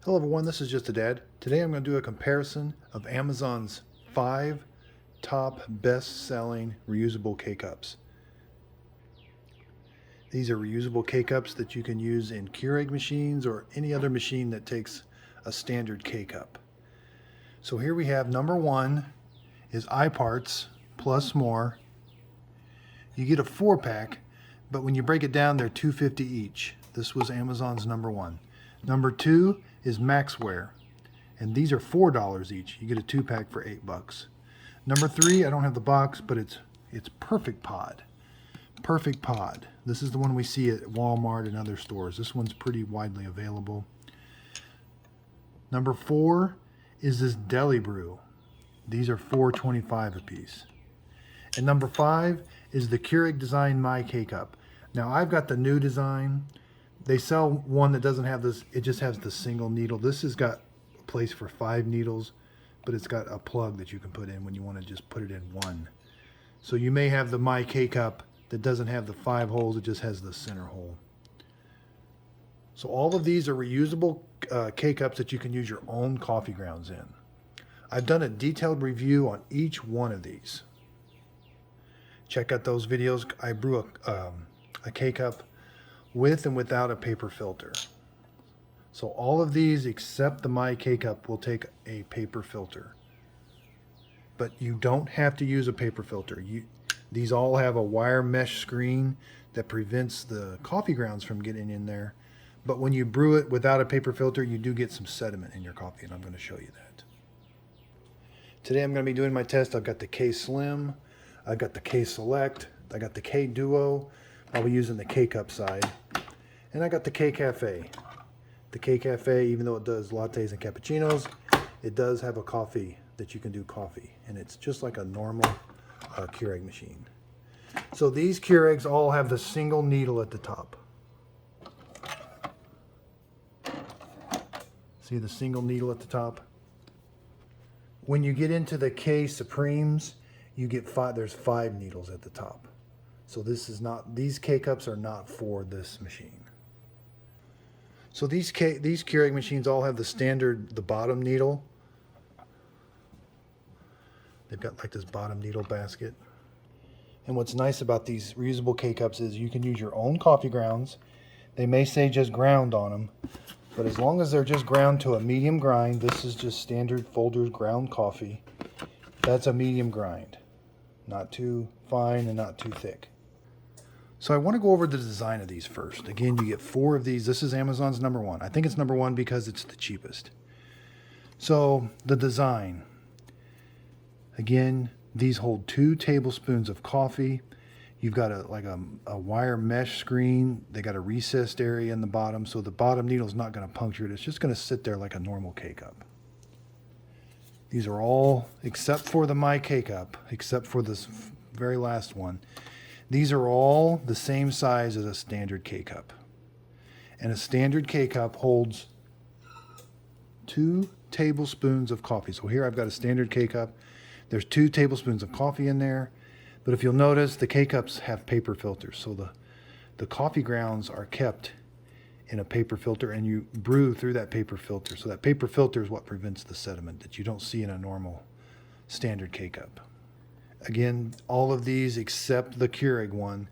Hello everyone, this is Just a Dad. Today I'm going to do a comparison of Amazon's 5 top best-selling reusable K Cups. These are reusable K Cups that you can use in Keurig machines or any other machine that takes a standard K Cup. So here we have number 1 is Iparts plus more. You get a 4-pack, but when you break it down they're $2.50 each. This was Amazon's number 1. Number 2 is Maxware, and these are $4 each. You get a 2-pack for $8. Number 3, I don't have the box, but it's Perfect Pod. Perfect Pod. This is the one we see at Walmart and other stores. This one's pretty widely available. Number 4 is this Delibru. These are $4.25 a piece. And number 5 is the Keurig Design My K Cup. Now I've got the new design. They sell one that doesn't have this, it just has the single needle. This has got a place for 5 needles, but it's got a plug that you can put in when you want to just put it in one. So you may have the My K Cup that doesn't have the 5 holes, it just has the center hole. So all of these are reusable K Cups that you can use your own coffee grounds in. I've done a detailed review on each one of these. Check out those videos. I brew a K Cup with and without a paper filter. So all of these except the My K Cup will take a paper filter. But you don't have to use a paper filter. These all have a wire mesh screen that prevents the coffee grounds from getting in there. But when you brew it without a paper filter, you do get some sediment in your coffee, and I'm going to show you that. Today I'm going to be doing my test. I've got the K Slim, I've got the K Select, I got the K Duo. I'll be using the K Cup side. And I got the K Cafe. The K Cafe, even though it does lattes and cappuccinos, it does have a coffee that you can do coffee. And it's just like a normal Keurig machine. So these Keurigs all have the single needle at the top. See the single needle at the top? When you get into the K Supremes, you get 5, there's 5 needles at the top. So this is not, these K Cups are not for this machine. So these Keurig machines all have the bottom needle. They've got like this bottom needle basket. And what's nice about these reusable K Cups is you can use your own coffee grounds. They may say just ground on them, but as long as they're just ground to a medium grind, this is just standard Folgers ground coffee. That's a medium grind. Not too fine and not too thick. So I want to go over the design of these first. Again, you get 4 of these. This is Amazon's number 1. I think it's number 1 because it's the cheapest. So the design. Again, these hold 2 tablespoons of coffee. You've got a wire mesh screen. They got a recessed area in the bottom, so the bottom needle is not going to puncture it. It's just going to sit there like a normal K Cup. These are all, except for the My K Cup, except for this very last one, these are all the same size as a standard K Cup. And a standard K Cup holds 2 tablespoons of coffee. So here I've got a standard K Cup. There's 2 tablespoons of coffee in there. But if you'll notice, the K Cups have paper filters. So the coffee grounds are kept in a paper filter, and you brew through that paper filter. So that paper filter is what prevents the sediment that you don't see in a normal standard K Cup. Again, all of these except the Keurig one,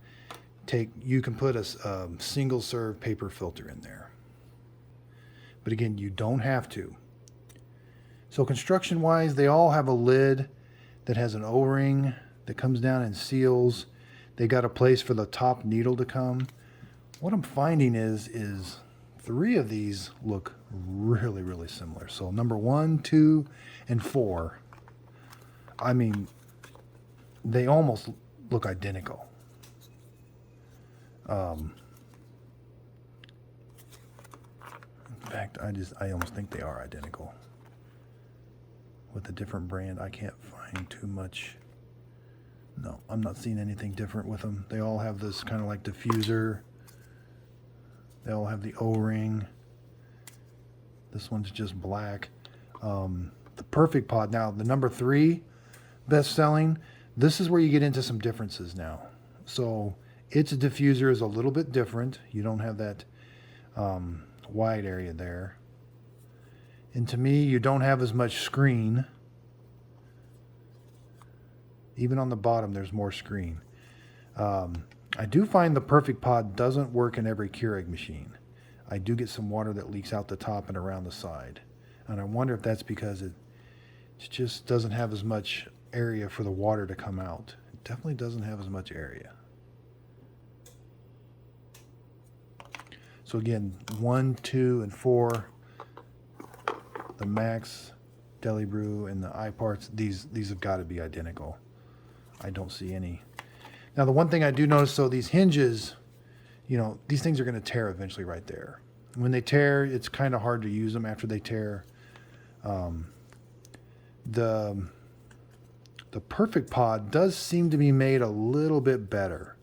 you can put a single serve paper filter in there. But again, you don't have to. So construction wise, they all have a lid that has an O-ring that comes down and seals. They got a place for the top needle to come. What I'm finding is 3 of these look really, really similar. So number 1, 2, and 4. I mean, they almost look identical. In fact, I almost think they are identical. With a different brand, I can't find too much. No, I'm not seeing anything different with them. They all have this kind of like diffuser. They all have the O-ring. This one's just black. The Perfect Pod, now the number 3 best selling, this is where you get into some differences now. So its diffuser is a little bit different. You don't have that wide area there. And to me, you don't have as much screen. Even on the bottom, there's more screen. I do find the Perfect Pod doesn't work in every Keurig machine. I do get some water that leaks out the top and around the side. And I wonder if that's because it just doesn't have as much area for the water to come out. It definitely doesn't have as much area. So again, 1, 2, and 4, the Max, Delibru, and the Iparts, these have got to be identical. I don't see any. Now the one thing I do notice, so these hinges, you know, these things are going to tear eventually right there. When they tear, it's kind of hard to use them after they tear. The Perfect Pod does seem to be made a little bit better.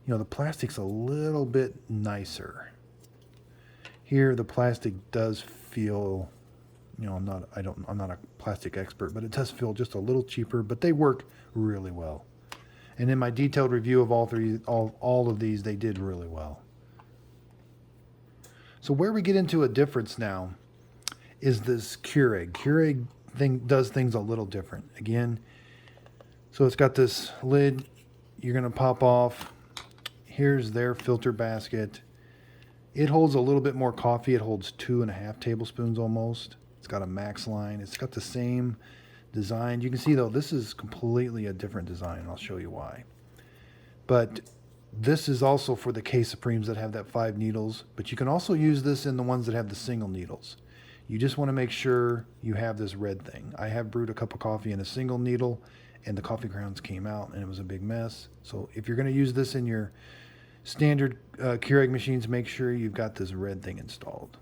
You know, the plastic's a little bit nicer. Here, the plastic does feel, you know, I'm not a plastic expert, but it does feel just a little cheaper, but they work really well. And in my detailed review of all of these, they did really well. So where we get into a difference now is this Keurig. Keurig does things a little different. Again, so it's got this lid you're going to pop off. Here's their filter basket. It holds a little bit more coffee. It holds 2.5 tablespoons almost. It's got a max line. It's got the same design. You can see though, this is completely a different design. I'll show you why. But this is also for the K Supremes that have that 5 needles, but you can also use this in the ones that have the single needles. You just want to make sure you have this red thing. I have brewed a cup of coffee in a single needle and the coffee grounds came out and it was a big mess. So if you're going to use this in your standard Keurig machines, make sure you've got this red thing installed.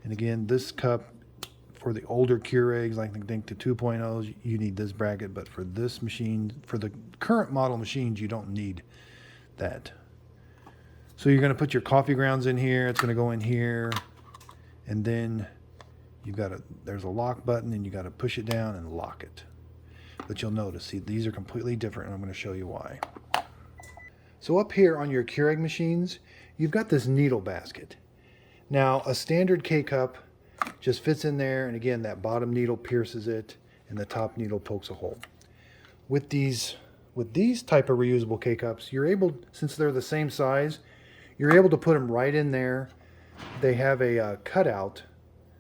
And again, this cup, for the older Keurigs, like I think the 2.0s, you need this bracket, but for this machine, for the current model machines, you don't need that. So you're going to put your coffee grounds in here. It's going to go in here, and then you've got there's a lock button, and you got to push it down and lock it. But you'll notice, see, these are completely different, and I'm going to show you why. So up here on your Keurig machines, you've got this needle basket. Now, a standard K cup just fits in there, and again, that bottom needle pierces it, and the top needle pokes a hole. With these type of reusable K cups, you're able, since they're the same size, you're able to put them right in there. They have a cutout.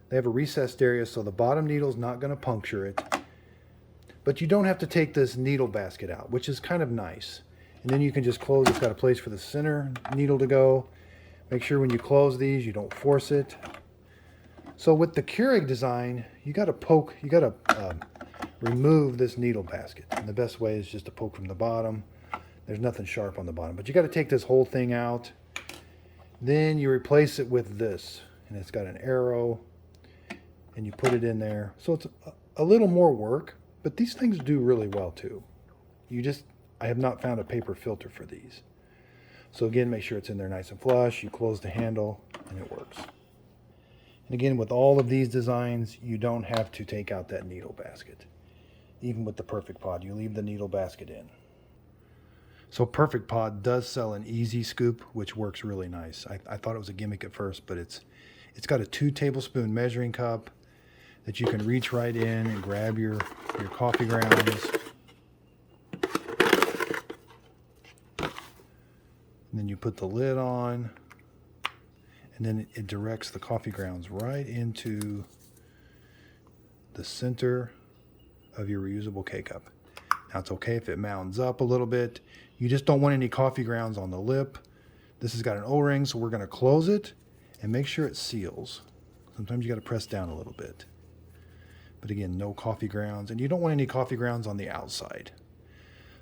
They have a recessed area, so the bottom needle's not going to puncture it. But you don't have to take this needle basket out, which is kind of nice. And then you can just close. It's got a place for the center needle to go. Make sure when you close these, you don't force it. So with the Keurig design, you got to remove this needle basket. And the best way is just to poke from the bottom. There's nothing sharp on the bottom, but you got to take this whole thing out. Then you replace it with this, and it's got an arrow, and you put it in there. So it's a little more work, but these things do really well too. I have not found a paper filter for these. So again, make sure it's in there nice and flush. You close the handle, and it works. And again, with all of these designs, you don't have to take out that needle basket. Even with the Perfect Pod, you leave the needle basket in. So Perfect Pod does sell an easy scoop, which works really nice. I thought it was a gimmick at first, but it's got a 2 tablespoon measuring cup that you can reach right in and grab your coffee grounds. And then you put the lid on, and then it directs the coffee grounds right into the center of your reusable K cup. Now it's okay if it mounds up a little bit. You just don't want any coffee grounds on the lip. This has got an O-ring, so we're going to close it and make sure it seals. Sometimes you got to press down a little bit. But again, no coffee grounds, and you don't want any coffee grounds on the outside.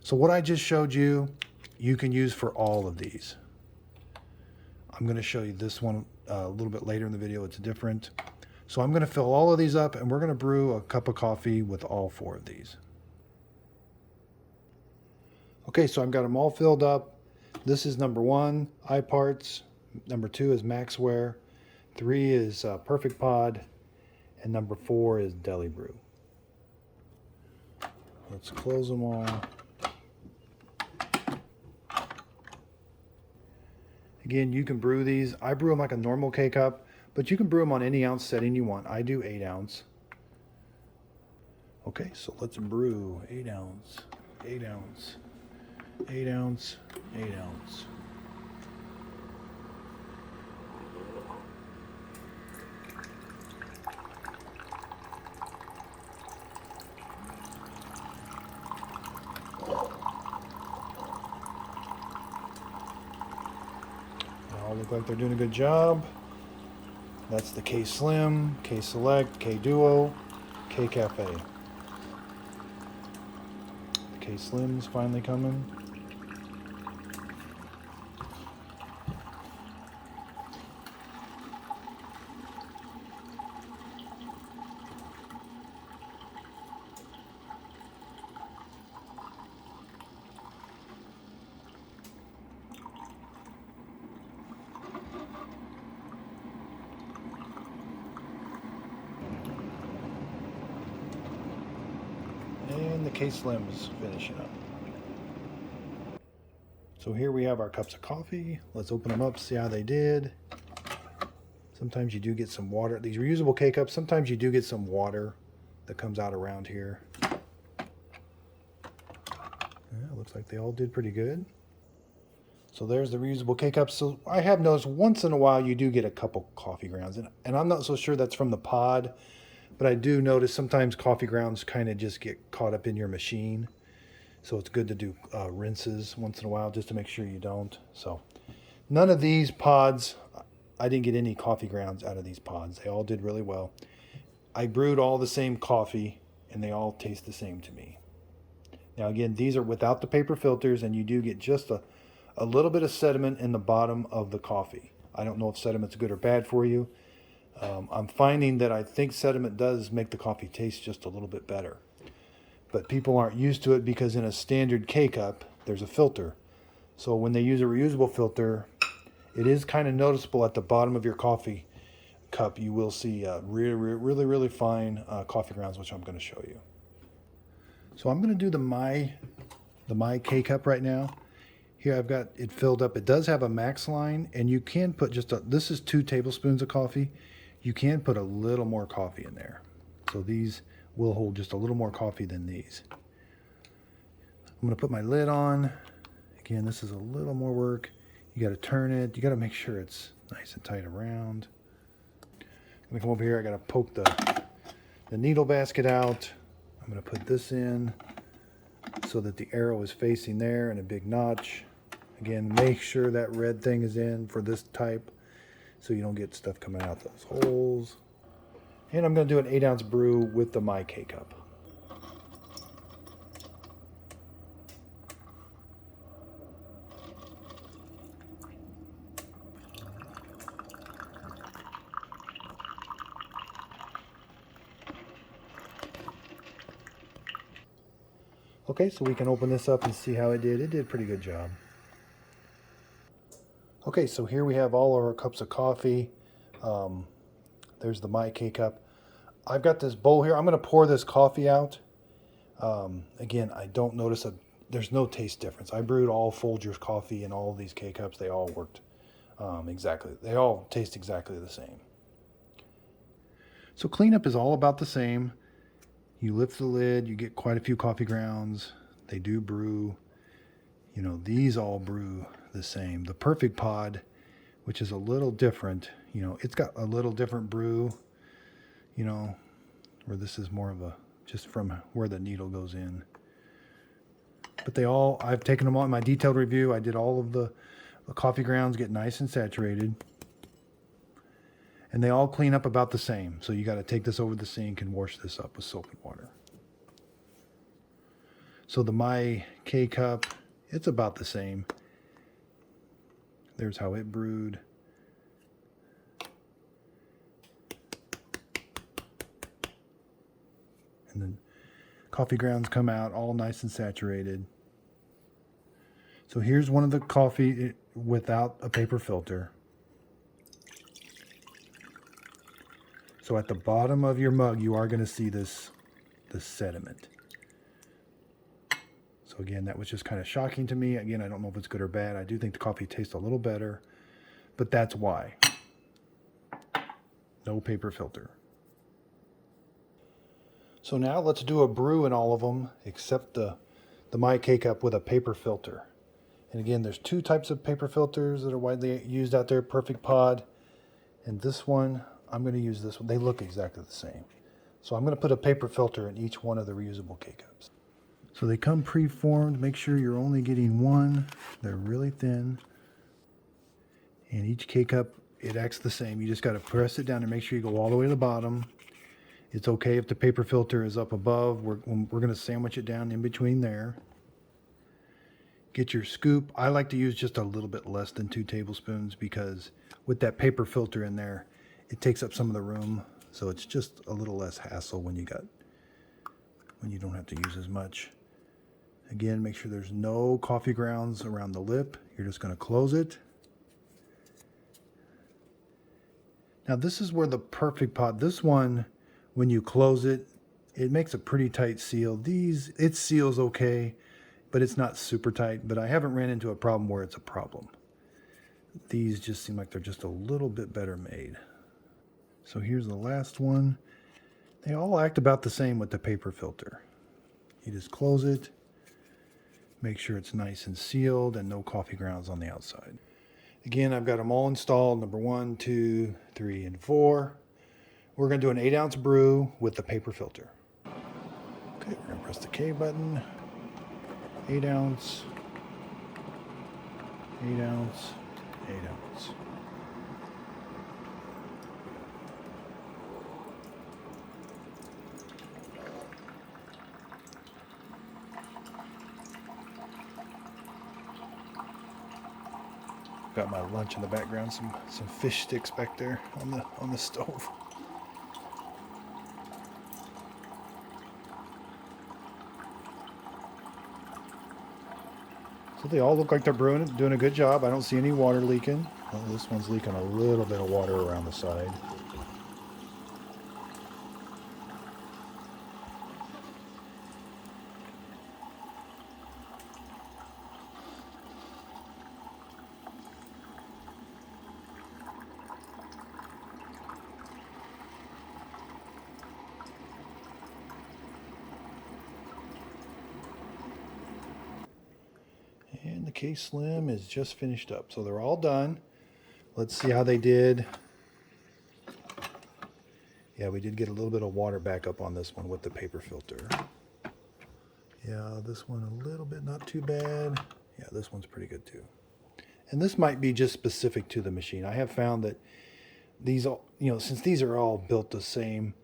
So what I just showed you, you can use for all of these. I'm going to show you this one a little bit later in the video. It's different. So I'm going to fill all of these up, and we're going to brew a cup of coffee with all 4 of these. Okay, so I've got them all filled up. This is number 1, Iparts. Number 2 is Maxware. 3 is Perfect Pod. And number 4 is Delibru. Let's close them all. Again, you can brew these. I brew them like a normal K cup, But you can brew them on any ounce setting you want. I do 8 ounce. Okay, so let's brew 8 ounce, 8 ounce, 8 ounce, 8 ounce. They all look like they're doing a good job. That's the K Slim, K Select, K Duo, K Cafe. The K Slim's finally coming. And the K Slim is finishing up. So here we have our cups of coffee. Let's open them up, see how they did. Sometimes you do get some water. These reusable K cups, sometimes you do get some water that comes out around here. Yeah, looks like they all did pretty good. So there's the reusable K cups. So I have noticed once in a while you do get a couple coffee grounds. And I'm not so sure that's from the pod, but I do notice sometimes coffee grounds kind of just get caught up in your machine. So it's good to do rinses once in a while just to make sure you don't. So none of these pods, I didn't get any coffee grounds out of these pods. They all did really well. I brewed all the same coffee and they all taste the same to me. Now again, these are without the paper filters and you do get just a little bit of sediment in the bottom of the coffee. I don't know if sediment's good or bad for you. I'm finding that I think sediment does make the coffee taste just a little bit better. But people aren't used to it because in a standard K cup, there's a filter. So when they use a reusable filter, it is kind of noticeable at the bottom of your coffee cup. You will see really fine coffee grounds, which I'm going to show you. So I'm going to do the My K cup right now. Here I've got it filled up. It does have a max line, and you can put this is 2 tablespoons of coffee. You can put a little more coffee in there. So these will hold just a little more coffee than these. I'm going to put my lid on. Again, this is a little more work. You got to turn it. You got to make sure it's nice and tight around. I'm going to come over here. I got to poke the needle basket out. I'm going to put this in so that the arrow is facing there and a big notch. Again, make sure that red thing is in for this type so you don't get stuff coming out those holes. And I'm going to do an 8 ounce brew with the My K cup. Okay, so we can open this up and see how it did. It did a pretty good job. Okay, so here we have all our cups of coffee. There's the My K cup. I've got this bowl here. I'm going to pour this coffee out. Again, I don't notice there's no taste difference. I brewed all Folgers coffee in all of these K cups. They all worked exactly. They all taste exactly the same. So cleanup is all about the same. You lift the lid, you get quite a few coffee grounds. They do brew. You know, these all brew the same. The Perfect Pod, which is a little different, you know, it's got a little different brew, you know, where this is more of a, just from where the needle goes in. But they all, I've taken them all in my detailed review. I did all of the coffee grounds get nice and saturated. And they all clean up about the same. So you got to take this over the sink and wash this up with soap and water. So the My K cup, it's about the same. There's how it brewed. And then coffee grounds come out all nice and saturated. So here's one of the coffee without a paper filter. So at the bottom of your mug, you are going to see this sediment. So again, that was just kind of shocking to me. Again, I don't know if it's good or bad. I do think the coffee tastes a little better, but that's why. no paper filter. So now let's do a brew in all of them except the My K Cup with a paper filter. And again, there's two types of paper filters that are widely used out there, Perfect Pod. And this one, I'm going to use this one. They look exactly the same. So I'm going to put a paper filter in each one of the reusable K Cups. So they come pre-formed. Make sure you're only getting one. They're really thin. And each K Cup, it acts the same. You just got to press it down and make sure you go all the way to the bottom. It's okay if the paper filter is up above. We're going to sandwich it down in between there. Get your scoop. I like to use just a little bit less than 2 tablespoons because with that paper filter in there, it takes up some of the room. So it's just a little less hassle when you don't have to use as much. Again, make sure there's no coffee grounds around the lip. You're just going to close it. Now this is where the Perfect Pod, this one, when you close it, it makes a pretty tight seal. It seals okay, but it's not super tight. But I haven't ran into a problem where it's a problem. These just seem like they're just a little bit better made. So here's the last one. They all act about the same with the paper filter. You just close it, make sure it's nice and sealed and no coffee grounds on the outside. Again, I've got them all installed, number 1, 2, 3, and 4. We're going to do an 8-ounce brew with the paper filter. Okay, we're going to press the K button. 8 ounce, 8 ounce, 8 ounce. Got my lunch in the background, some fish sticks back there on the stove. So they all look like they're doing a good job. I don't see any water leaking. Well, this one's leaking a little bit of water around the side. And the K Slim is just finished up. So they're all done. Let's see how they did. Yeah, we did get a little bit of water back up on this one with the paper filter. Yeah, this one a little bit not too bad. Yeah, this one's pretty good too. And this might be just specific to the machine. I have found that these, since these are all built the same,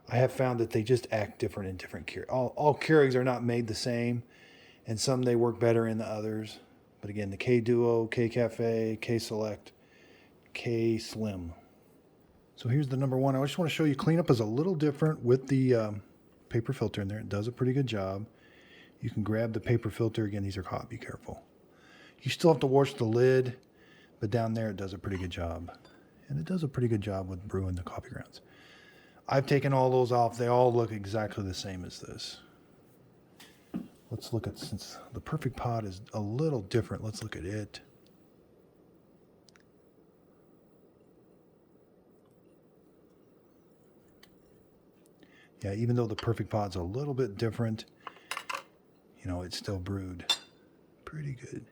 I have found that they just act different in different Keurigs. All Keurigs are not made the same, and some they work better in the others. But again, the K Duo, K Cafe, K Select, K Slim. So here's the number 1. I just want to show you cleanup is a little different with the paper filter in there. It does a pretty good job. You can grab the paper filter. Again, these are hot. Be careful. You still have to wash the lid, but down there it does a pretty good job. And it does a pretty good job with brewing the coffee grounds. I've taken all those off. They all look exactly the same as this. Let's look at, since the Perfect Pod is a little different, let's look at it. Yeah, even though the Perfect Pod's a little bit different, it's still brewed pretty good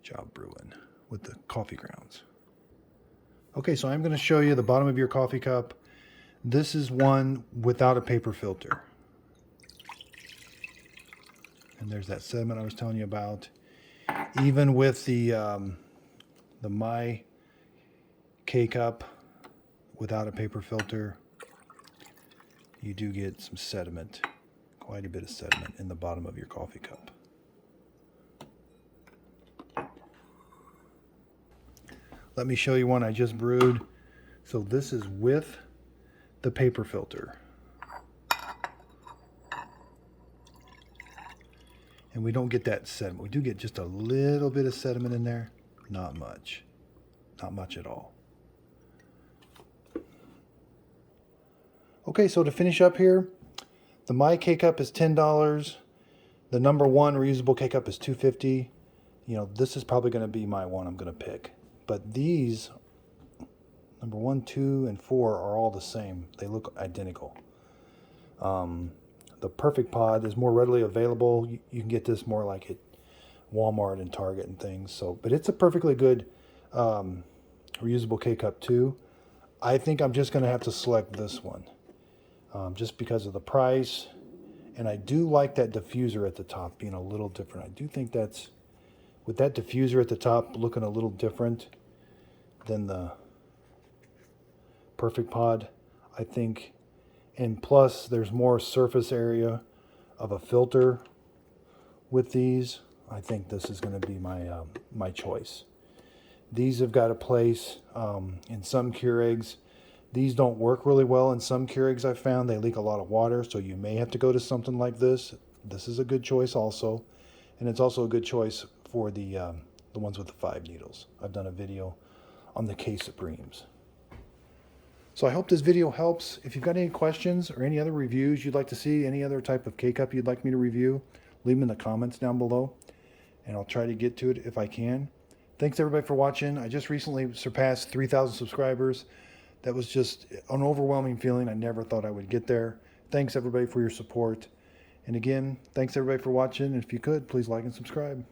job brewing with the coffee grounds. Okay, so I'm going to show you the bottom of your coffee cup. This is one without a paper filter. And there's that sediment I was telling you about. Even with the My K Cup without a paper filter, you do get some sediment, quite a bit of sediment in the bottom of your coffee cup. Let me show you one I just brewed. So this is with the paper filter. And we don't get that sediment. We do get just a little bit of sediment in there. Not much. Not much at all. Okay, so to finish up here, the My K Cup is $10. The number 1 reusable K Cup is $2.50. This is probably going to be my one I'm going to pick. But these, Number 1, 2, and 4 are all the same. They look identical. The Perfect Pod is more readily available. You can get this more like at Walmart and Target and things. So, but it's a perfectly good reusable K Cup too. I think I'm just going to have to select this one just because of the price. And I do like that diffuser at the top being a little different. I do think that's, with that diffuser at the top looking a little different than the Perfect Pod, I think. And plus, there's more surface area of a filter with these. I think this is going to be my my choice. These have got a place in some Keurigs. These don't work really well in some Keurigs I've found. They leak a lot of water, so you may have to go to something like this. This is a good choice also. And it's also a good choice for the ones with the 5 needles. I've done a video on the K Supremes. So I hope this video helps. If you've got any questions or any other reviews you'd like to see, any other type of K-Cup you'd like me to review, leave them in the comments down below, and I'll try to get to it if I can. Thanks everybody for watching. I just recently surpassed 3,000 subscribers. That was just an overwhelming feeling. I never thought I would get there. Thanks everybody for your support. And again, thanks everybody for watching. And if you could, please like and subscribe.